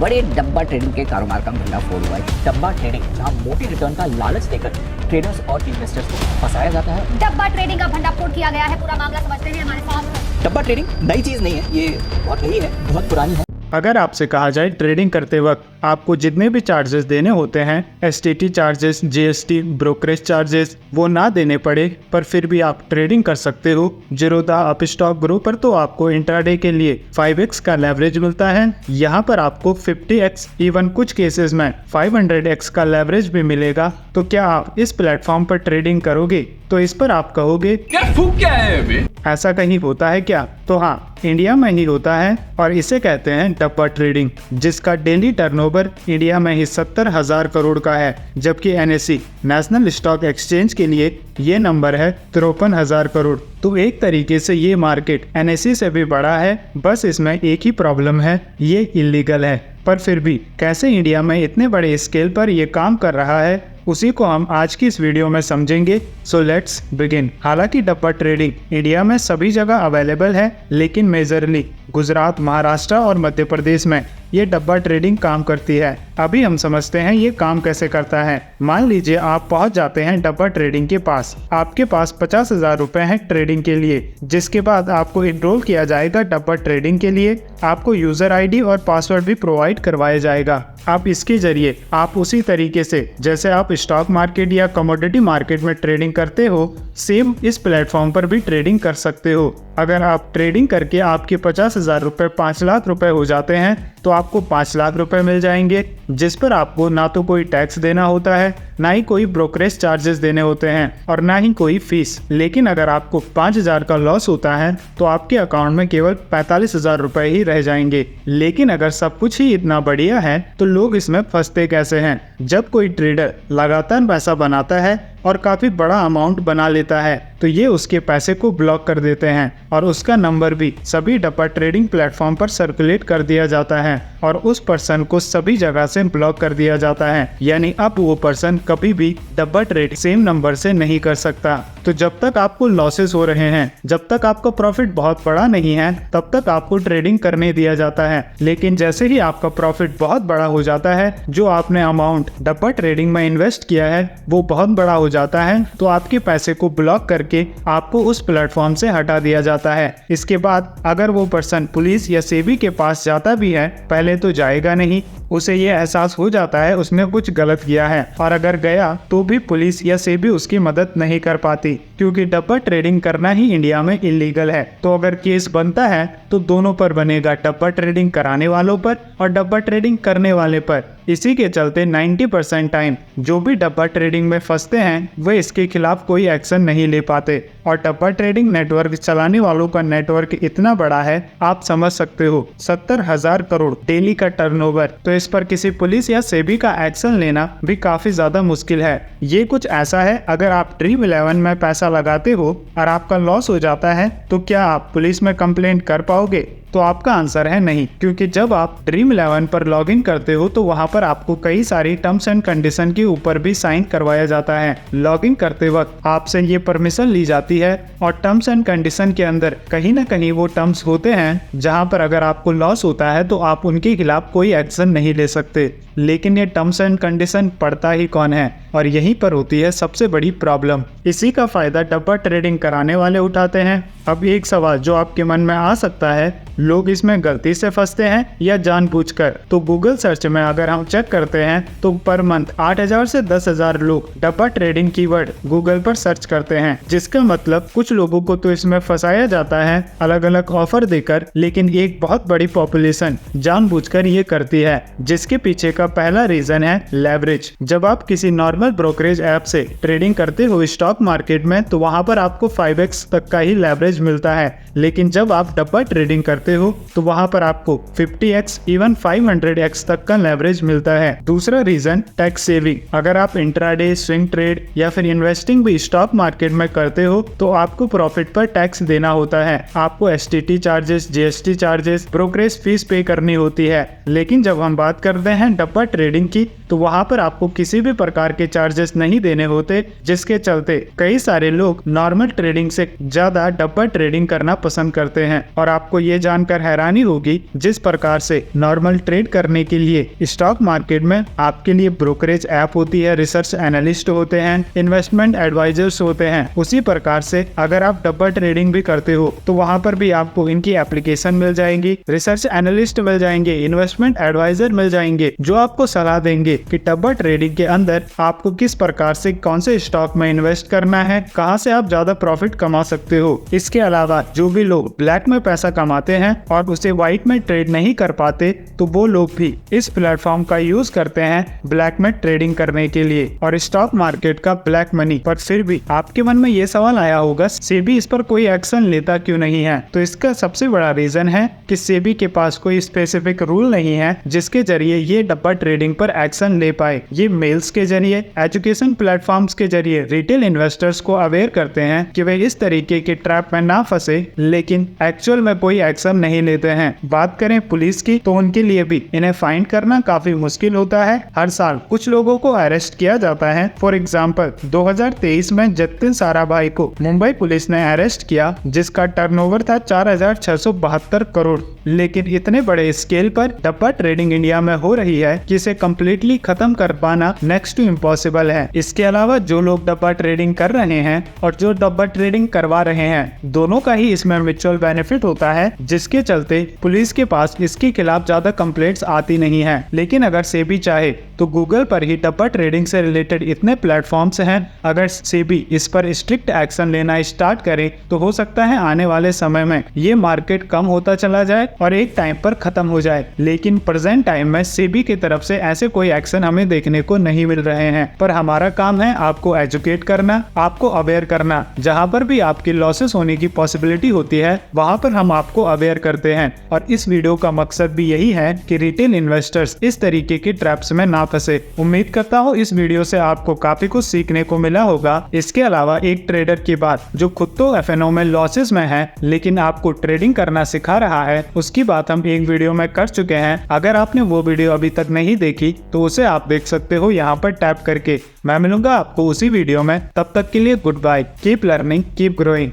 बड़े डब्बा ट्रेडिंग के कारोबार का भंडाफोड़ हुआ है। डब्बा ट्रेडिंग, जहां मोटी रिटर्न का लालच देकर ट्रेडर्स और इन्वेस्टर्स को फंसाया जाता है। डब्बा ट्रेडिंग का भंडाफोड़ किया गया है। पूरा मामला समझते हैं हमारे साथ। डब्बा ट्रेडिंग नई चीज नहीं है, ये बहुत नई है, बहुत पुरानी है। अगर आपसे कहा जाए ट्रेडिंग करते वक्त आपको जितने भी चार्जेस देने होते हैं, STT charges, GST, brokerage charges, वो ना देने पड़े, पर फिर भी आप ट्रेडिंग कर सकते हो जीरोधा अपस्टॉक ग्रो पर, तो आपको इंट्राडे के लिए 5x का लेवरेज मिलता है। यहाँ पर आपको 50x, इवन कुछ केसेस में 500x का लेवरेज भी मिलेगा। तो क्या आप इस प्लेटफॉर्म पर ट्रेडिंग करोगे? तो इस पर आप कहोगे क्या है अभी? ऐसा कहीं होता है क्या? तो हाँ, इंडिया में ही होता है और इसे कहते हैं डब्बा ट्रेडिंग, जिसका डेली टर्नओवर इंडिया में ही 70,000 करोड़ का है, जबकि एनएसई नेशनल स्टॉक एक्सचेंज के लिए ये नंबर है 53,000 करोड़। तो एक तरीके से ये मार्केट एनएसई से भी बड़ा है, बस इसमें एक ही प्रॉब्लम है, ये इलीगल है। पर फिर भी कैसे इंडिया में इतने बड़े स्केल पर ये काम कर रहा है, उसी को हम आज की इस वीडियो में समझेंगे। So let's begin. हालांकि डब्बा ट्रेडिंग इंडिया में सभी जगह अवेलेबल है, लेकिन मेजरली गुजरात, महाराष्ट्र और मध्य प्रदेश में ये डब्बा ट्रेडिंग काम करती है। अभी हम समझते हैं ये काम कैसे करता है। मान लीजिए आप पहुंच जाते हैं डब्बा ट्रेडिंग के पास। आपके पास 50,000 रुपए हैं ट्रेडिंग के लिए, जिसके बाद आपको इनरोल किया जाएगा डब्बा ट्रेडिंग के लिए। आपको यूजर आईडी और पासवर्ड भी प्रोवाइड करवाया जाएगा। आप इसके जरिए आप उसी तरीके से जैसे आप स्टॉक मार्केट या कमोडिटी मार्केट में ट्रेडिंग करते हो, सेम इस प्लेटफॉर्म पर भी ट्रेडिंग कर सकते हो। अगर आप ट्रेडिंग करके आपके 50,000 रुपए 5 लाख रुपए हो जाते हैं, तो आपको 5 लाख रुपए मिल जाएंगे, जिस पर आपको ना तो कोई टैक्स देना होता है, ना ही कोई ब्रोकरेज चार्जेस देने होते हैं और ना ही कोई फीस। लेकिन अगर आपको 5,000 का लॉस होता है, तो आपके अकाउंट में केवल 45,000 रुपए ही रह जाएंगे। लेकिन अगर सब कुछ ही इतना बढ़िया है, तो लोग इसमें फंसते कैसे हैं? जब कोई ट्रेडर लगातार पैसा बनाता है और काफी बड़ा अमाउंट बना लेता है, तो ये उसके पैसे को ब्लॉक कर देते हैं और उसका नंबर भी सभी डब्बा ट्रेडिंग प्लेटफॉर्म पर सर्कुलेट कर दिया जाता है और उस पर्सन को सभी जगह से ब्लॉक कर दिया जाता है। यानी अब वो पर्सन कभी भी डब्बा ट्रेड सेम नंबर से नहीं कर सकता। तो जब तक आपको लॉसेस हो रहे हैं, जब तक आपका प्रॉफिट बहुत बड़ा नहीं है, तब तक आपको ट्रेडिंग करने दिया जाता है। लेकिन जैसे ही आपका प्रॉफिट बहुत बड़ा हो जाता है, जो आपने अमाउंट डब्बा ट्रेडिंग में इन्वेस्ट किया है वो बहुत बड़ा हो जाता है, तो आपके पैसे को ब्लॉक करके आपको उस प्लेटफॉर्म से हटा दिया जाता है। इसके बाद अगर वो पर्सन पुलिस या सेबी के पास जाता भी है, पहले तो जाएगा नहीं, उसे ये एहसास हो जाता है उसने कुछ गलत किया है, और अगर गया तो भी पुलिस या सेबी उसकी मदद नहीं कर पाती, क्योंकि डब्बा ट्रेडिंग करना ही इंडिया में इलीगल है। तो अगर केस बनता है तो दोनों पर बनेगा, डब्बा ट्रेडिंग कराने वालों पर और डब्बा ट्रेडिंग करने वाले पर। इसी के चलते 90% टाइम जो भी डब्बा ट्रेडिंग में फंसते हैं वे इसके खिलाफ कोई एक्शन नहीं ले पाते। और डब्बा ट्रेडिंग नेटवर्क चलाने वालों का नेटवर्क इतना बड़ा है, आप समझ सकते हो, 70,000 करोड़ डेली का टर्नओवर। तो इस पर किसी पुलिस या सेबी का एक्शन लेना भी काफी ज्यादा मुश्किल है। ये कुछ ऐसा है, अगर आप ड्रीम 11 में पैसा लगाते हो और आपका लॉस हो जाता है, तो क्या आप पुलिस में कंप्लेंट कर पाओगे? तो आपका आंसर है नहीं, क्योंकि जब आप ड्रीम 11 पर लॉगिन करते हो तो वहां पर आपको कई सारी टर्म्स एंड कंडीशन के ऊपर भी साइन करवाया जाता है। लॉगिन करते वक्त आपसे ये परमिशन ली जाती है और टर्म्स एंड कंडीशन के अंदर कहीं ना कहीं वो टर्म्स होते हैं जहां पर अगर आपको लॉस होता है तो आप उनके खिलाफ कोई एक्शन नहीं ले सकते। लेकिन ये टर्म्स एंड कंडीशन पढ़ता ही कौन है? और यहीं पर होती है सबसे बड़ी प्रॉब्लम। इसी का फायदा डब्बा ट्रेडिंग कराने वाले उठाते हैं। अब एक सवाल जो आपके मन में आ सकता है, लोग इसमें गलती से फंसते हैं या जानबूझकर? तो गूगल सर्च में अगर हम चेक करते हैं तो पर मंथ 8,000 से 10,000 लोग डब्बा ट्रेडिंग कीवर्ड गूगल पर सर्च करते हैं, जिसका मतलब कुछ लोगों को तो इसमें फंसाया जाता है अलग अलग ऑफर देकर, लेकिन एक बहुत बड़ी पॉपुलेशन जानबूझकर ये करती है, जिसके पीछे का पहला रीजन है लेवरेज। जब आप किसी नॉर्मल ब्रोकरेज ऐप से ट्रेडिंग करते हो स्टॉक मार्केट में, तो वहां पर आपको 5x तक का ही लेवरेज मिलता है, लेकिन जब आप डब्बा ट्रेडिंग करते हो तो वहां पर आपको 50x इवन 500x तक का लेवरेज मिलता है। दूसरा रीजन टैक्स सेविंग। अगर आप इंट्राडे, स्विंग ट्रेड या फिर इन्वेस्टिंग भी स्टॉक मार्केट में करते हो तो आपको प्रॉफिट पर टैक्स देना होता है। आपको STT charges, GST charges, brokerage fees पे करनी होती है। लेकिन जब हम बात करते हैं डब्बा ट्रेडिंग की, तो वहां पर आपको किसी भी प्रकार के चार्जेस नहीं देने होते, जिसके चलते कई सारे लोग नॉर्मल ट्रेडिंग से ज्यादा डब्बा ट्रेडिंग करना पसंद करते हैं। और आपको ये जानकर हैरानी होगी जिस प्रकार से नॉर्मल ट्रेड करने के लिए स्टॉक मार्केट में आपके लिए ब्रोकरेज ऐप होती है, रिसर्च एनालिस्ट होते हैं, इन्वेस्टमेंट एडवाइजर्स होते हैं, उसी प्रकार से अगर आप डब्बा ट्रेडिंग भी करते हो तो वहां पर भी आपको इनकी एप्लीकेशन मिल जाएंगी, रिसर्च एनालिस्ट मिल जाएंगे, इन्वेस्टमेंट एडवाइजर मिल जाएंगे जो आपको सलाह देंगे कि डब्बा ट्रेडिंग के अंदर आपको किस प्रकार से कौन से स्टॉक में इन्वेस्ट करना है, कहां से आप ज्यादा प्रॉफिट कमा सकते हो। इसके अलावा जो भी लोग ब्लैक में पैसा कमाते हैं और उसे व्हाइट में ट्रेड नहीं कर पाते तो वो लोग भी इस प्लेटफॉर्म का यूज करते हैं ब्लैक में ट्रेडिंग करने के लिए और स्टॉक मार्केट का ब्लैक मनी। पर फिर भी आपके मन में ये सवाल आया होगा सेबी इस पर कोई एक्शन लेता क्यों नहीं है? तो इसका सबसे बड़ा रीजन है कि सेबी के पास कोई स्पेसिफिक रूल नहीं है जिसके जरिए ये डब्बा ट्रेडिंग पर एक्शन ले पाए। ये मेल्स के जरिए, एजुकेशन प्लेटफॉर्म्स के जरिए रिटेल इन्वेस्टर्स को अवेयर करते हैं कि वे इस तरीके के ट्रैप में ना फंसे, लेकिन एक्चुअल में कोई एक्शन नहीं लेते हैं। बात करें पुलिस की तो उनके लिए भी इन्हें फाइंड करना काफी मुश्किल होता है। हर साल कुछ लोगों को अरेस्ट किया जाता है। फॉर एग्जाम्पल 2023 में जतिन साराभाई को मुंबई पुलिस ने अरेस्ट किया जिसका टर्नओवर था 4,672 करोड़। लेकिन इतने बड़े स्केल पर डब्बा ट्रेडिंग इंडिया में हो रही है कि इसे कम्प्लीटली खत्म कर पाना नेक्स्ट टू इम्पॉसिबल है। इसके अलावा जो लोग डब्बा ट्रेडिंग कर रहे हैं और जो डब्बा ट्रेडिंग करवा रहे हैं, दोनों का ही इसमें म्यूचुअल बेनिफिट होता है, जिसके चलते पुलिस के पास इसके खिलाफ ज्यादा कंप्लेंट्स आती नहीं है। लेकिन अगर सेबी चाहे तो गूगल पर ही डब्बा ट्रेडिंग से रिलेटेड इतने प्लेटफॉर्म्स हैं, अगर सेबी इस पर स्ट्रिक्ट एक्शन लेना स्टार्ट करे तो हो सकता है आने वाले समय में ये मार्केट कम होता चला जाए और एक टाइम पर खत्म हो जाए। लेकिन प्रेजेंट टाइम में सेबी की तरफ से ऐसे कोई एक्शन हमें देखने को नहीं मिल रहे हैं। पर हमारा काम है आपको एजुकेट करना, आपको अवेयर करना। जहां पर भी आपकी लॉसेस होने की पॉसिबिलिटी होती है वहां पर हम आपको अवेयर करते हैं। और इस वीडियो का मकसद भी यही है कि रिटेल इन्वेस्टर्स इस तरीके के ट्रैप्स में ना फंसे। उम्मीद करता हूँ इस वीडियो से आपको काफी कुछ सीखने को मिला होगा। इसके अलावा एक ट्रेडर की बात जो खुद तो एफएनओ में लॉसेस में है लेकिन आपको ट्रेडिंग करना सिखा रहा है, उसकी बात हम एक वीडियो में कर चुके हैं। अगर आपने वो वीडियो अभी तक नहीं देखी तो उसे आप देख सकते हो यहाँ पर टैप करके। मैं मिलूंगा आपको उसी वीडियो में, तब तक के लिए goodbye. Keep learning, keep growing.